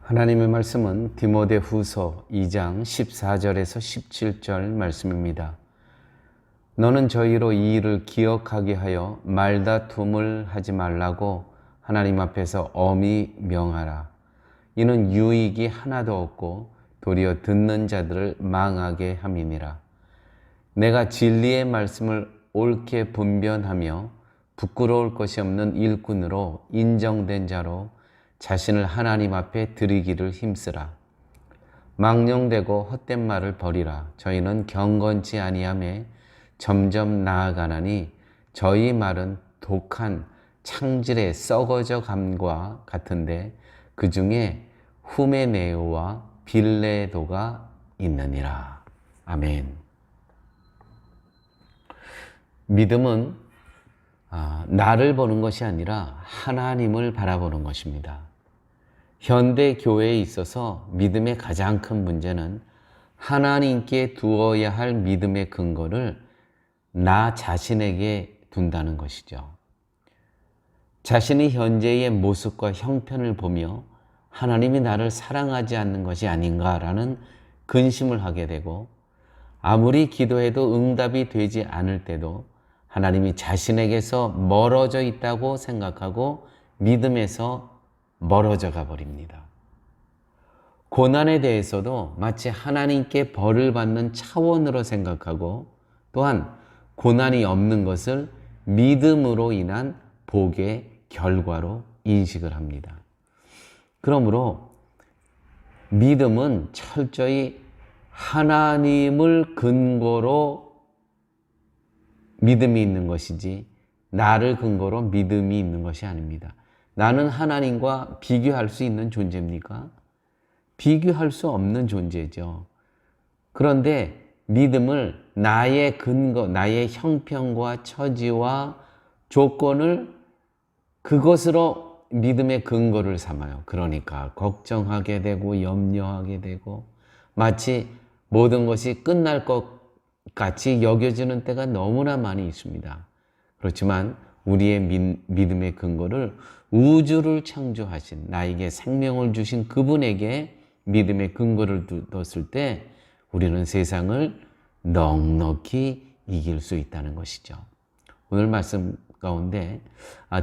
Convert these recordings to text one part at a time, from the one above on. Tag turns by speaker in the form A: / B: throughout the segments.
A: 하나님의 말씀은 디모데후서 2장 14절에서 17절 말씀입니다. 너는 저희로 이 일을 기억하게 하여 말다툼을 하지 말라고 하나님 앞에서 엄히 명하라. 이는 유익이 하나도 없고 도리어 듣는 자들을 망하게 함이니라. 내가 진리의 말씀을 옳게 분변하며 부끄러울 것이 없는 일꾼으로 인정된 자로 자신을 하나님 앞에 드리기를 힘쓰라. 망령되고 헛된 말을 버리라. 저희는 경건치 아니하매 점점 나아가나니 저희 말은 독한 창질의 썩어져 감과 같은데 그 중에 후메네오와 빌레도가 있느니라. 아멘. 믿음은 나를 보는 것이 아니라 하나님을 바라보는 것입니다. 현대 교회에 있어서 믿음의 가장 큰 문제는 하나님께 두어야 할 믿음의 근거를 나 자신에게 둔다는 것이죠. 자신이 현재의 모습과 형편을 보며 하나님이 나를 사랑하지 않는 것이 아닌가라는 근심을 하게 되고, 아무리 기도해도 응답이 되지 않을 때도 하나님이 자신에게서 멀어져 있다고 생각하고 믿음에서 멀어져 가버립니다. 고난에 대해서도 마치 하나님께 벌을 받는 차원으로 생각하고, 또한 고난이 없는 것을 믿음으로 인한 복의 결과로 인식을 합니다. 그러므로 믿음은 철저히 하나님을 근거로 믿음이 있는 것이지 나를 근거로 믿음이 있는 것이 아닙니다. 나는 하나님과 비교할 수 있는 존재입니까? 비교할 수 없는 존재죠. 그런데 믿음을 나의 근거, 나의 형편과 처지와 조건을 그것으로 믿음의 근거를 삼아요. 그러니까 걱정하게 되고 염려하게 되고 마치 모든 것이 끝날 것 같이 여겨지는 때가 너무나 많이 있습니다. 그렇지만 우리의 믿음의 근거를 우주를 창조하신, 나에게 생명을 주신 그분에게 믿음의 근거를 뒀을 때 우리는 세상을 넉넉히 이길 수 있다는 것이죠. 오늘 말씀 가운데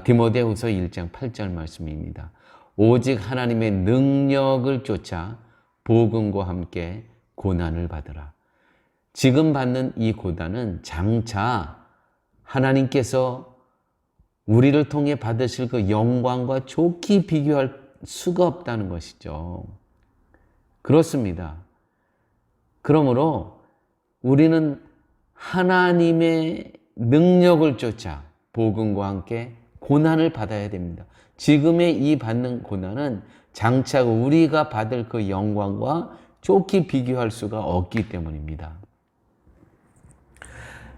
A: 디모데후서 1장 8절 말씀입니다. 오직 하나님의 능력을 쫓아 복음과 함께 고난을 받으라. 지금 받는 이 고난은 장차 하나님께서 우리를 통해 받으실 그 영광과 좋게 비교할 수가 없다는 것이죠. 그렇습니다. 그러므로 우리는 하나님의 능력을 쫓아 복음과 함께 고난을 받아야 됩니다. 지금의 이 받는 고난은 장차 우리가 받을 그 영광과 좋게 비교할 수가 없기 때문입니다.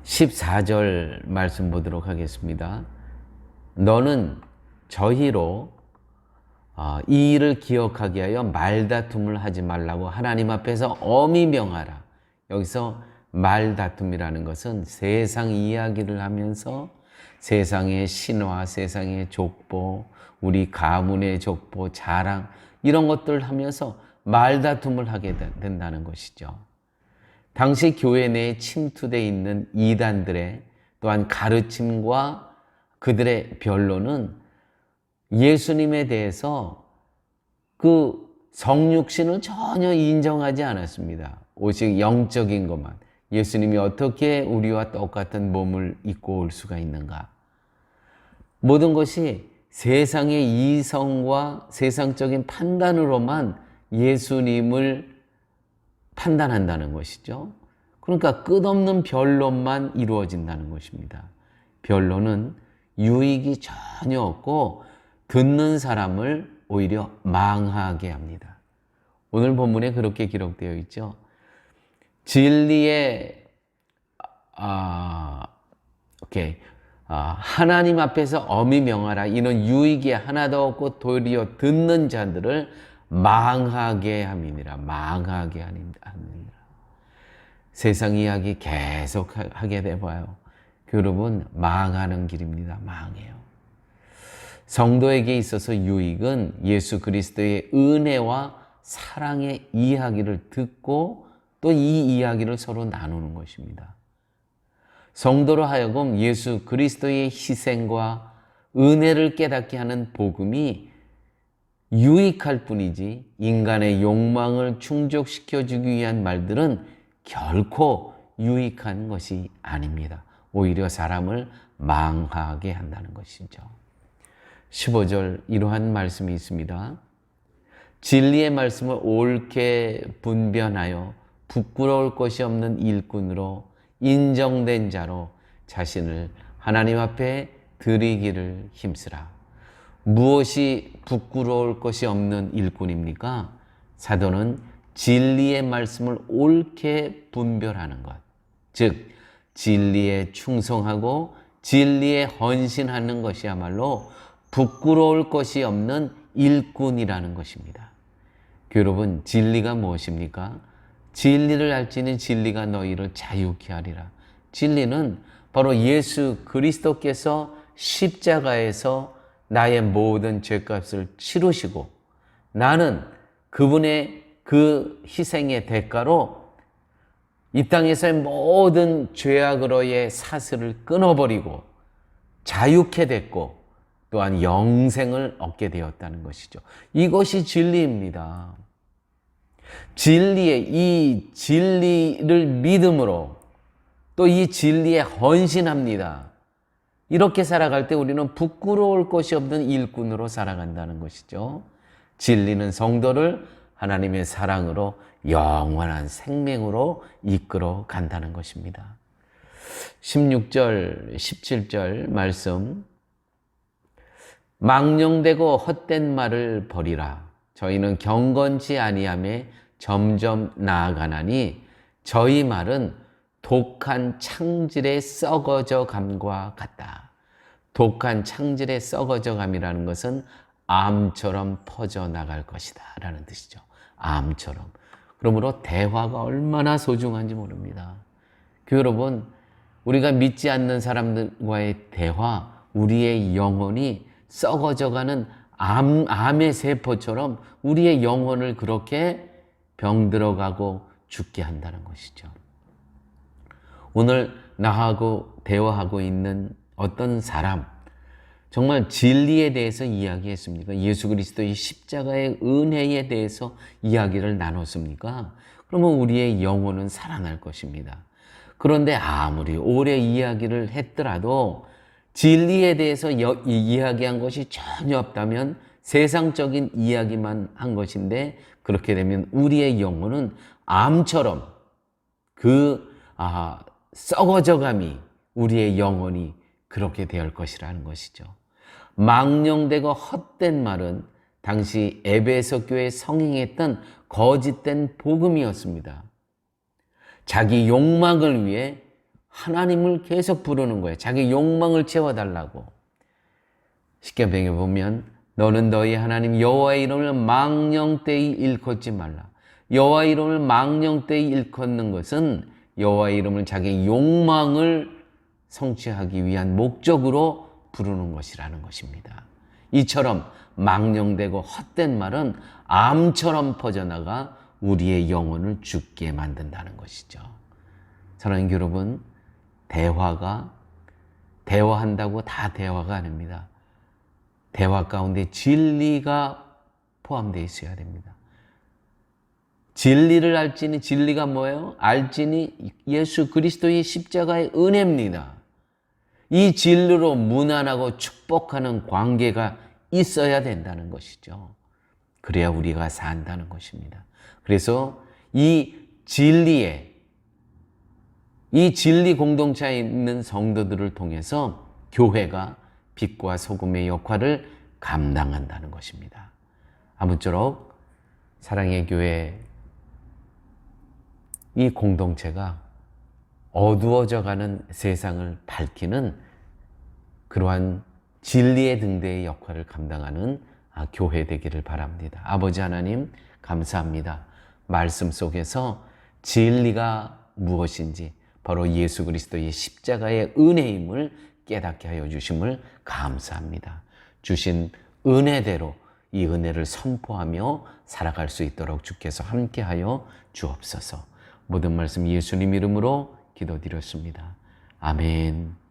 A: 14절 말씀 보도록 하겠습니다. 너는 저희로 이 일을 기억하게 하여 말다툼을 하지 말라고 하나님 앞에서 엄히 명하라. 여기서 말다툼이라는 것은 세상 이야기를 하면서 세상의 신화, 세상의 족보, 우리 가문의 족보, 자랑 이런 것들을 하면서 말다툼을 하게 된다는 것이죠. 당시 교회 내에 침투되어 있는 이단들의 또한 가르침과 그들의 변론은 예수님에 대해서 그 성육신을 전혀 인정하지 않았습니다. 오직 영적인 것만. 예수님이 어떻게 우리와 똑같은 몸을 입고 올 수가 있는가? 모든 것이 세상의 이성과 세상적인 판단으로만 예수님을 판단한다는 것이죠. 그러니까 끝없는 변론만 이루어진다는 것입니다. 변론은 유익이 전혀 없고 듣는 사람을 오히려 망하게 합니다. 오늘 본문에 그렇게 기록되어 있죠. 진리의 하나님 앞에서 엄히 명하라. 이는 유익이 하나도 없고 도리어 듣는 자들을 망하게 함이니라. 망하게 함이니라. 세상 이야기 계속 하게 돼봐요. 여러분, 망하는 길입니다. 망해요. 성도에게 있어서 유익은 예수 그리스도의 은혜와 사랑의 이야기를 듣고 또 이 이야기를 서로 나누는 것입니다. 성도로 하여금 예수 그리스도의 희생과 은혜를 깨닫게 하는 복음이 유익할 뿐이지 인간의 욕망을 충족시켜주기 위한 말들은 결코 유익한 것이 아닙니다. 오히려 사람을 망하게 한다는 것이죠. 15절 이러한 말씀이 있습니다. 진리의 말씀을 옳게 분별하여 부끄러울 것이 없는 일꾼으로 인정된 자로 자신을 하나님 앞에 드리기를 힘쓰라. 무엇이 부끄러울 것이 없는 일꾼입니까? 사도는 진리의 말씀을 옳게 분별하는 것, 즉 진리에 충성하고 진리에 헌신하는 것이야말로 부끄러울 것이 없는 일꾼이라는 것입니다. 여러분, 진리가 무엇입니까? 진리를 알지니 진리가 너희를 자유케 하리라. 진리는 바로 예수 그리스도께서 십자가에서 나의 모든 죄값을 치르시고 나는 그분의 그 희생의 대가로 이 땅에서의 모든 죄악으로의 사슬을 끊어버리고 자유케 됐고 또한 영생을 얻게 되었다는 것이죠. 이것이 진리입니다. 이 진리를 믿음으로 또 이 진리에 헌신합니다. 이렇게 살아갈 때 우리는 부끄러울 것이 없는 일꾼으로 살아간다는 것이죠. 진리는 성도를 하나님의 사랑으로 영원한 생명으로 이끌어 간다는 것입니다. 16절, 17절 말씀. 망령되고 헛된 말을 버리라. 저희는 경건치 아니함에 점점 나아가나니 저희 말은 독한 창질의 썩어져 감과 같다. 독한 창질의 썩어져 감이라는 것은 암처럼 퍼져나갈 것이다 라는 뜻이죠. 암처럼. 그러므로 대화가 얼마나 소중한지 모릅니다. 여러분, 우리가 믿지 않는 사람들과의 대화, 우리의 영혼이 썩어져가는 암의 세포처럼 우리의 영혼을 그렇게 병들어가고 죽게 한다는 것이죠. 오늘 나하고 대화하고 있는 어떤 사람, 정말 진리에 대해서 이야기했습니까? 예수 그리스도의 십자가의 은혜에 대해서 이야기를 나눴습니까? 그러면 우리의 영혼은 살아날 것입니다. 그런데 아무리 오래 이야기를 했더라도 진리에 대해서 이야기한 것이 전혀 없다면 세상적인 이야기만 한 것인데 그렇게 되면 우리의 영혼은 암처럼 썩어져감이 우리의 영혼이 그렇게 될 것이라는 것이죠. 망령되고 헛된 말은 당시 에베소 교회에 성행했던 거짓된 복음이었습니다. 자기 욕망을 위해 하나님을 계속 부르는 거예요. 자기 욕망을 채워달라고. 십계명에 보면 너는 너희 하나님 여호와의 이름을 망령되이 일컫지 말라. 여호와의 이름을 망령되이 일컫는 것은 여호와의 이름을 자기 욕망을 성취하기 위한 목적으로 부르는 것이라는 것입니다. 이처럼 망령되고 헛된 말은 암처럼 퍼져나가 우리의 영혼을 죽게 만든다는 것이죠. 사랑하는 여러분, 대화한다고 다 대화가 아닙니다. 대화 가운데 진리가 포함되어 있어야 됩니다. 진리를 알지니 진리가 뭐예요? 알지니 예수 그리스도의 십자가의 은혜입니다. 이 진리로 무난하고 축복하는 관계가 있어야 된다는 것이죠. 그래야 우리가 산다는 것입니다. 그래서 이 진리 공동체에 있는 성도들을 통해서 교회가 빛과 소금의 역할을 감당한다는 것입니다. 아무쪼록 사랑의 교회 이 공동체가 어두워져가는 세상을 밝히는 그러한 진리의 등대의 역할을 감당하는 교회 되기를 바랍니다. 아버지 하나님 감사합니다. 말씀 속에서 진리가 무엇인지 바로 예수 그리스도의 십자가의 은혜임을 깨닫게 하여 주심을 감사합니다. 주신 은혜대로 이 은혜를 선포하며 살아갈 수 있도록 주께서 함께하여 주옵소서. 모든 말씀 예수님 이름으로 기도드렸습니다. 아멘.